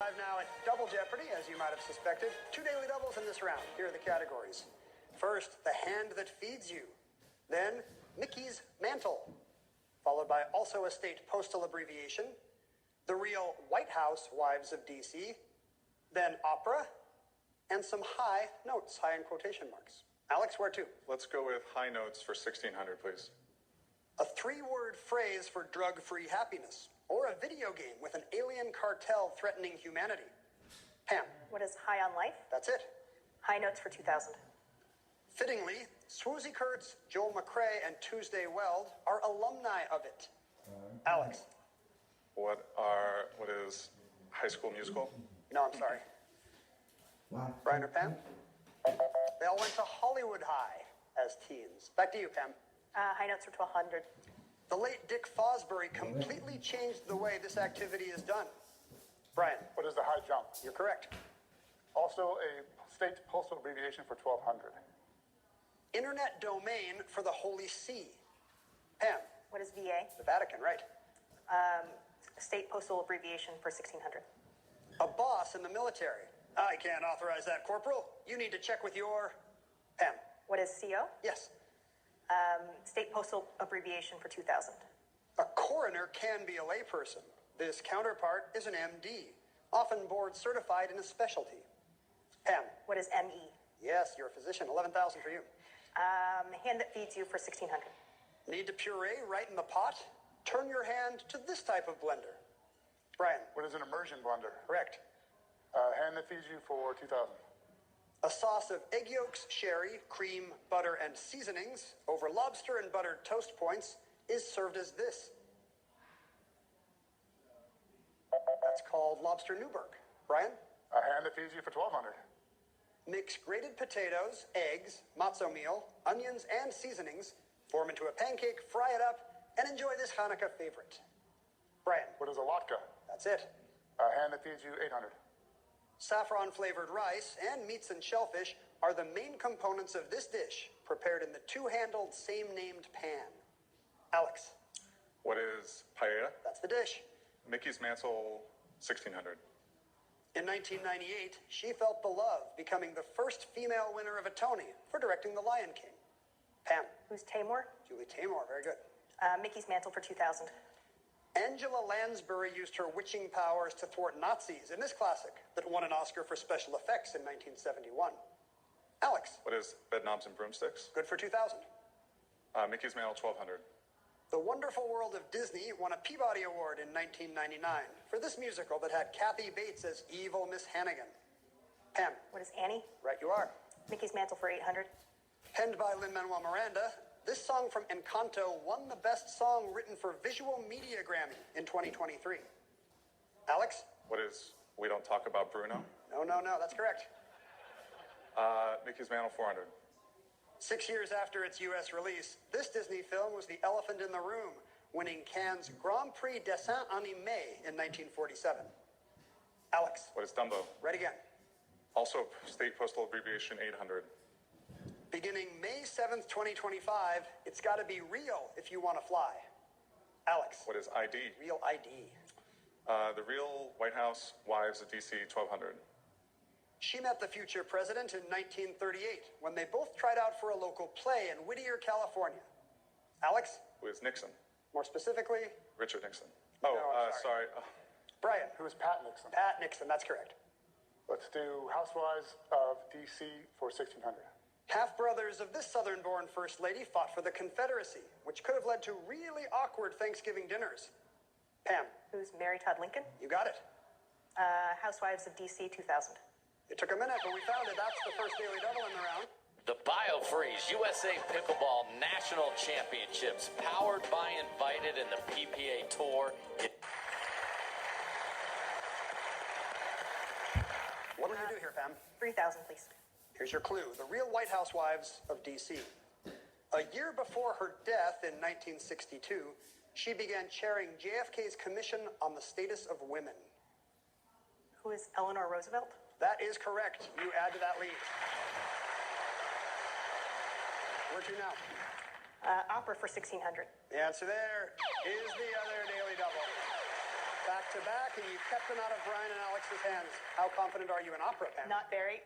arrive now at Double Jeopardy, as you might have suspected. 2 daily doubles in this round. Here are the categories. First, the hand that feeds you. Then, Mickey's mantle, followed by also a state postal abbreviation. The real White House wives of D.C. Then opera, and some high notes, high in quotation marks. Alex, where to? Let's go with high notes for 1600, please. A 3-word phrase for drug-free happiness, or a video game with an alien cartel threatening humanity. Pam. What is High on Life? That's it. High notes for 2000. Fittingly, Swoozie Kurtz, Joel McRae, and Tuesday Weld are alumni of it. Alex. What is High School Musical? No, I'm sorry. Brian or Pam? They all went to Hollywood High as teens. Back to you, Pam. High notes for 1200. The late Dick Fosbury completely changed the way this activity is done. Brian. What is the high jump? You're correct. Also a state postal abbreviation for 1200. Internet domain for the Holy See. Pam. What is VA? The Vatican, right. State postal abbreviation for 1600. A boss in the military. I can't authorize that, Corporal. You need to check with your... Pam. What is CO? Yes. State postal abbreviation for 2000. A coroner can be a layperson. This counterpart is an MD, often board certified in a specialty. Pam. What is ME? Yes, you're a physician. 11,000 for you. Hand that feeds you for 1600. Need to puree right in the pot? Turn your hand to this type of blender. Brian. What is an immersion blender? Correct. Hand that feeds you for 2000. A sauce of egg yolks, sherry, cream, butter, and seasonings over lobster and buttered toast points is served as this. That's called lobster Newburg. Brian? A hand that feeds you for 1200. Mix grated potatoes, eggs, matzo meal, onions, and seasonings, form into a pancake, fry it up, and enjoy this Hanukkah favorite. Brian? What is a latke? That's it. A hand that feeds you 800. Saffron-flavored rice and meats and shellfish are the main components of this dish, prepared in the two-handled, same-named pan. Alex. What is paella? That's the dish. Mickey's mantle, 1600. In 1998, she felt the love, becoming the first female winner of a Tony for directing The Lion King. Pam. Who's Tamor? Julie Taymor, very good. Mickey's mantle for 2000. Angela Lansbury used her witching powers to thwart Nazis in this classic that won an Oscar for special effects in 1971. Alex. What is bed knobs and broomsticks? Good for 2000. Mickey's mantle, 1200. The Wonderful World of Disney won a Peabody Award in 1999 for this musical that had Kathy Bates as evil Miss Hannigan. Pam. What is Annie? Right you are. Mickey's mantle for 800. Penned by Lin-Manuel Miranda, this song from Encanto won the Best Song Written for Visual Media Grammy in 2023. Alex? What is We Don't Talk About Bruno? No, that's correct. Mickey's mantle, 400. 6 years after its U.S. release, this Disney film was the elephant in the room, winning Cannes' Grand Prix Dessin Animé in 1947. Alex? What is Dumbo? Right again. Also, state postal abbreviation, 800. Beginning May 7th, 2025, it's got to be real if you want to fly. Alex? What is ID? Real ID. The real White House wives of D.C., 1200. She met the future president in 1938 when they both tried out for a local play in Whittier, California. Alex? Who is Nixon? More specifically? Richard Nixon. No, I'm sorry. sorry. Brian? Who is Pat Nixon? Pat Nixon, that's correct. Let's do housewives of D.C. for 1600. Half-brothers of this Southern-born First Lady fought for the Confederacy, which could have led to really awkward Thanksgiving dinners. Pam? Who's Mary Todd Lincoln? You got it. Housewives of DC 2000. It took a minute, but we found it. That's the first daily double in the round. The BioFreeze USA Pickleball National Championships, powered by Invited and the PPA Tour. What will you do here, Pam? 3000, please. Here's your clue. The real White House wives of D.C. A year before her death in 1962, she began chairing JFK's Commission on the Status of Women. Who is Eleanor Roosevelt? That is correct. You add to that lead. Where to now? Opera for 1600. The answer there is the other daily double. Back to are back, and you've kept them out of Brian and Alex's hands. How confident are you in opera, Pam? Not very.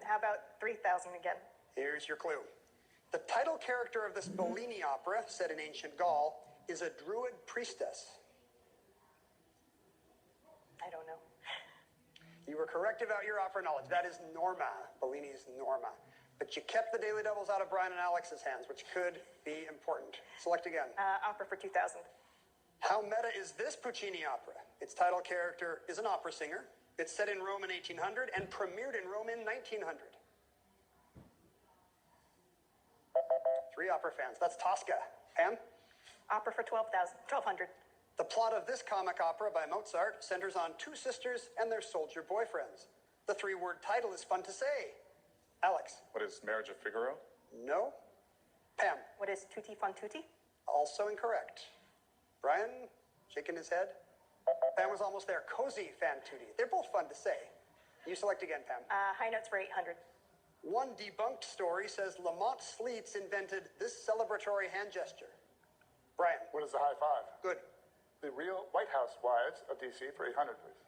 How about 3,000 again? Here's your clue. The title character of this Bellini opera, set in ancient Gaul, is a druid priestess. I don't know. You were correct about your opera knowledge. That is Norma, Bellini's Norma. But you kept the Daily Doubles out of Brian and Alex's hands, which could be important. Select again. Opera for 2,000. How meta is this Puccini opera? Its title character is an opera singer. It's set in Rome in 1800 and premiered in Rome in 1900. 3 opera fans. That's Tosca. Pam? Opera for 1,200. The plot of this comic opera by Mozart centers on 2 sisters and their soldier boyfriends. The 3-word title is fun to say. Alex? What is Marriage of Figaro? No. Pam? What is Tutti Fun Tutti? Also incorrect. Brian? Shaking his head? Pam was almost there. Cozy Fan Tutti. They're both fun to say. You select again, Pam. High notes for 800. One debunked story says Lamont Sleets invented this celebratory hand gesture. Brian? What is the high five? Good. The real White House wives of DC for 800, please.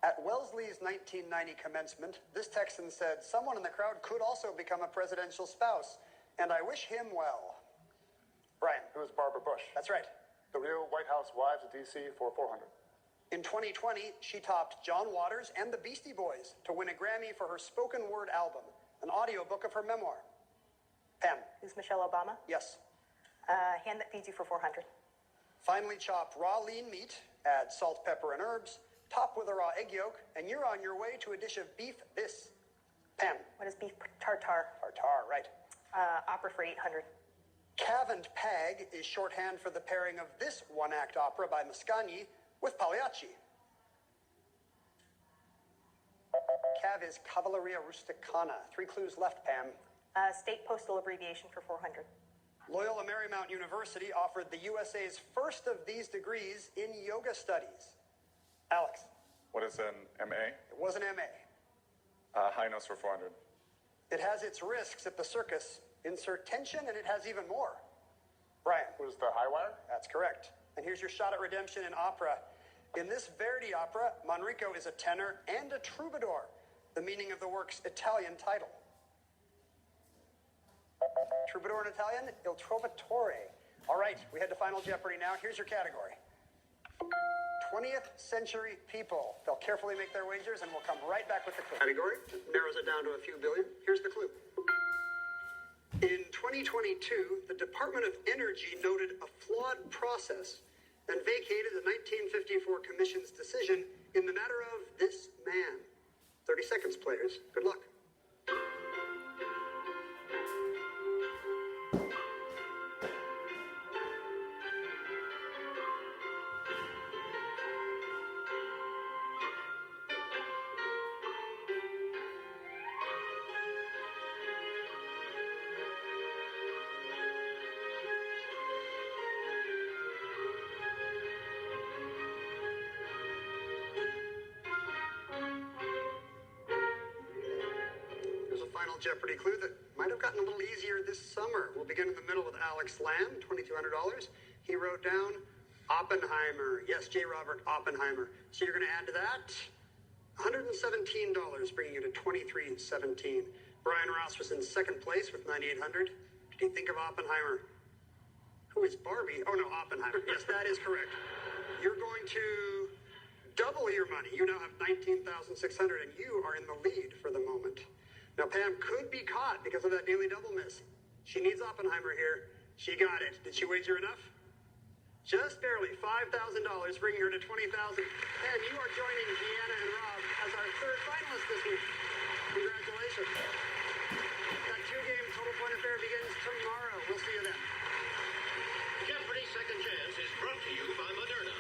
At Wellesley's 1990 commencement, this Texan said, someone in the crowd could also become a presidential spouse, and I wish him well. Brian? Who is Barbara Bush? That's right. The real White House wives of DC for 400. In 2020, she topped John Waters and the Beastie Boys to win a Grammy for her spoken word album, an audiobook of her memoir. Pam? Who's Michelle Obama? Yes. Hand that feeds you for 400. Finely chop raw lean meat, add salt, pepper, and herbs, top with a raw egg yolk, and you're on your way to a dish of beef this. Pam? What is beef tartare? Tartare, right. Opera for 800. Cav and Pag is shorthand for the pairing of this one-act opera by Mascagni with Pagliacci. Cav is Cavalleria Rusticana. 3 clues left, Pam. State postal abbreviation for 400. Loyola Marymount University offered the USA's first of these degrees in yoga studies. Alex? What is an MA? It was an MA. High notes for 400. It has its risks at the circus. Insert tension, and it has even more. Brian? What is the high wire? That's correct. And here's your shot at redemption in opera. In this Verdi opera, Manrico is a tenor and a troubadour, the meaning of the work's Italian title. Troubadour in Italian, Il Trovatore. All right, we head to Final Jeopardy now. Here's your category. 20th century people. They'll carefully make their wagers, and we'll come right back with the clue. Category narrows it down to a few billion. Here's the clue. In 2022, the Department of Energy noted a flawed process and vacated the 1954 Commission's decision in the matter of this man. 30 seconds, players. Good luck. Final Jeopardy clue that might have gotten a little easier this summer. We'll begin in the middle with Alex Lamb, $2,200. He wrote down Oppenheimer. Yes, J. Robert Oppenheimer. So you're going to add to that $117, bringing you to $23.17. Brian Ross was in second place with $9,800. Did you think of Oppenheimer? Who is Barbie? Oh, no, Oppenheimer. Yes, that is correct. You're going to double your money. You now have $19,600, and you are in the lead for the moment. Now, Pam could be caught because of that Daily Double miss. She needs Oppenheimer here. She got it. Did she wager enough? Just barely. $5,000, bringing her to $20,000. And you are joining Deanna and Rob as our third finalist this week. Congratulations. That 2-game total point affair begins tomorrow. We'll see you then. Jeopardy! Second Chance is brought to you by Moderna.